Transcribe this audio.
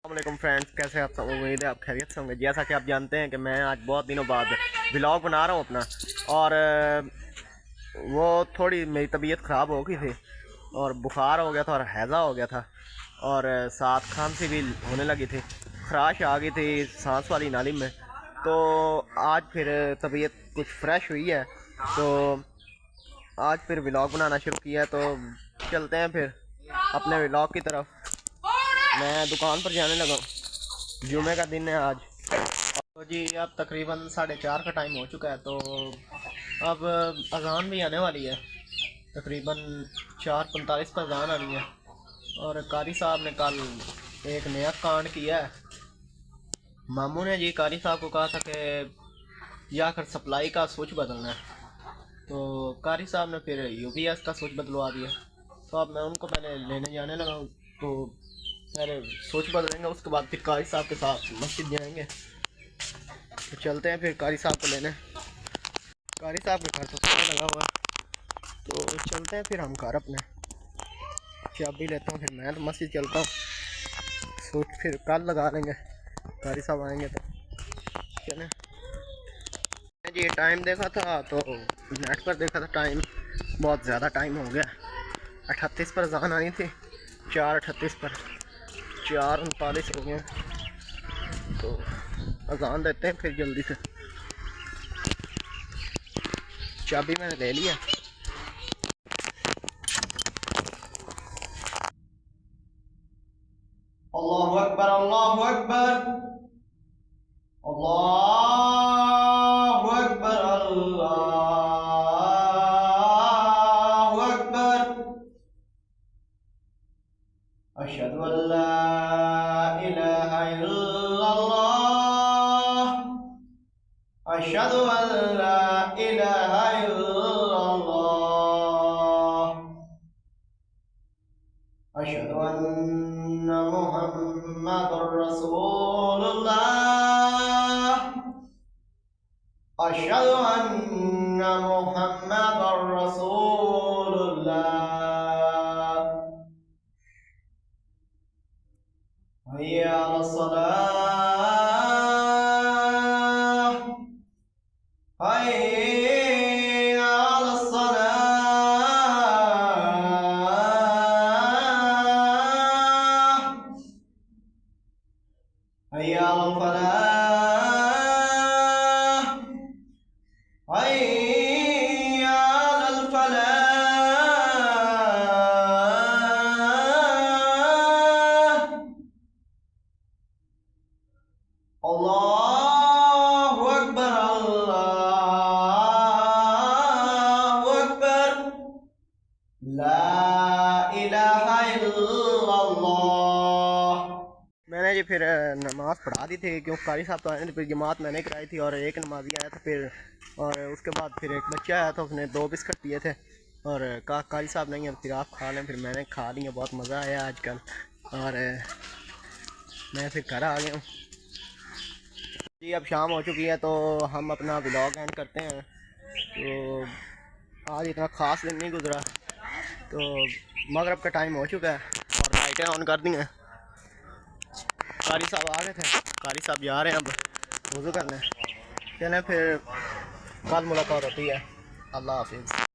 अस्सलाम फ्रेंड्स, कैसे हैं आप सब। उम्मीद है आप खैरियत से होंगे। जैसा कि आप जानते हैं कि मैं आज बहुत दिनों बाद व्लॉग बना रहा हूँ अपना। और वो थोड़ी मेरी तबीयत ख़राब हो गई थी और बुखार हो गया था और हैज़ा हो गया था और साथ खांसी भी होने लगी थी, खराश आ गई थी सांस वाली नाली में। तो आज फिर तबीयत कुछ फ्रेश हुई है, तो आज फिर व्लॉग बनाना शुरू किया है। तो चलते हैं फिर अपने व्लॉग की तरफ। मैं दुकान पर जाने लगा, जुमे का दिन है आज। तो जी अब तकरीबन 4:30 का टाइम हो चुका है, तो अब अजान भी आने वाली है। तकरीबन 4:45 पर अजान आनी है। और कारी साहब ने कल एक नया कांड किया है। मामू ने जी कारी साहब को कहा था कि जाकर सप्लाई का स्विच बदलना है, तो कारी साहब ने फिर यूपीएस का स्विच बदलवा दिया। तो अब मैं उनको पहले लेने जाने लगा हूँ। तो पहले स्विच बदलेंगे, उसके बाद फिर कारी साहब के साथ मस्जिद जाएंगे। तो चलते हैं फिर कारी साहब को लेने। कारी साहब के घर तो सोने लगा हुआ, तो चलते हैं फिर हम घर अपने। चाबी लेता हूँ, फिर मैं तो मस्जिद चलता हूँ। स्विच फिर कल लगा लेंगे, कारी साहब आएंगे तो। चलें जी, टाइम देखा था तो नेट पर देखा था, टाइम बहुत ज़्यादा टाइम हो गया। 38 पर अज़ान आई थी, 4:38 पर 4:39 हो गए। तो अज़ान देते हैं फिर जल्दी से। चाबी मैंने ले लिया। अल्लाहु अकबर, अल्लाहु अकबर, अल्लाहु अकबर, अल्लाहु अकबर। अशहदु अल्ला इलाहा इल्लल्लाह, अशहदु अल्ला इलाहा इल्लल्लाह, अशहदु अन्ना मुहम्मदुर रसूलुल्लाह, अशहदु अन्ना मुहम्मदुर रसूलुल्लाह। हय्या अलस्सलाह, हय्या अलस्सलाह, हय्या अलफलाह, हय्या अलफलाह। अल्लाहु अकबर, अल्लाहु अकबर, ला इलाहा इल्लल्लाह। मैंने जी फिर नमाज़ पढ़ा दी थी, क्योंकि कारी साहब तो आए थे। फिर जमात मैंने कराई थी और एक नमाजी आया था फिर, और उसके बाद फिर एक बच्चा आया था, उसने 2 बिस्किट पिए थे और कहा कारी साहब नहीं है फिर आप खा लें। फिर मैंने खा लिया, बहुत मज़ा आया आजकल। और मैं फिर घर आ गया हूँ जी। अब शाम हो चुकी है, तो हम अपना व्लॉग एंड करते हैं। तो आज इतना ख़ास दिन नहीं गुजरा, तो मगरिब का टाइम हो चुका है और लाइटें ऑन कर दी हैं। कारी साहब आ गए थे, कारी साहब जा रहे हैं अब वज़ू करने। चलें फिर कल मुलाकात होती है। अल्लाह हाफिज़।